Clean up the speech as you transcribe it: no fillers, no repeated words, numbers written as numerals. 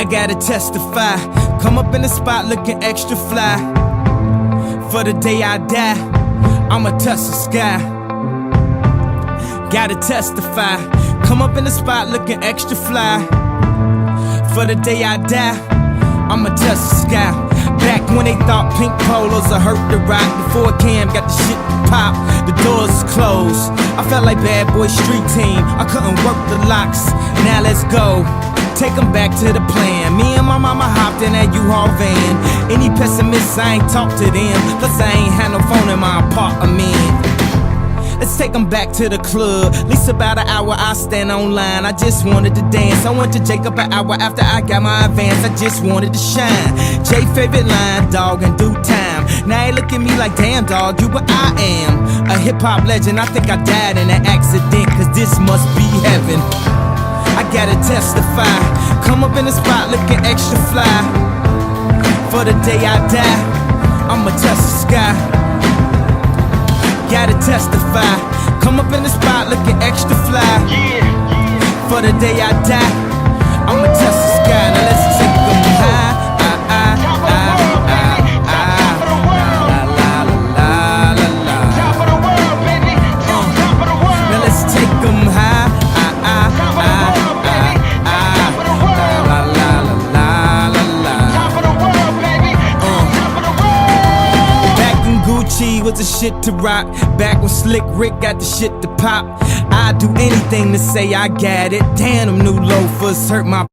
I gotta testify. Come up in the spot looking extra fly. For the day I die, I'ma touch the sky. Gotta testify. Come up in the spot looking extra fly. For the day I die, I'ma touch the sky. Back when they thought pink polos would hurt the rock. Before Cam got the shit to pop, the doors was closed. I felt like bad boy street team, I couldn't work the locks. Now let's go, take them back to the plan. Me and my mama hopped in that U-Haul van. Any pessimists, I ain't talk to them. Plus I ain't had no phone in my apartment. Let's take them back to the club. At least about an hour I stand online. I just wanted to dance. I went to Jacob an hour after I got my advance. I just wanted to shine. Jay favorite line, dog, in due time. Now he look at me like, damn dog, you what I am. A hip-hop legend, I think I died in an accident. Cause this must be heaven. I gotta testify. Come up in the spot looking extra fly. For the day I die, I'ma touch the sky. Gotta testify. Come up in the spot looking extra fly. For the day I die, I'ma touch the sky. Now let's take them high. Now let's take them high. Gucci was the shit to rock. Back when Slick Rick got the shit to pop. I'd do anything to say I got it. Damn, them new loafers hurt my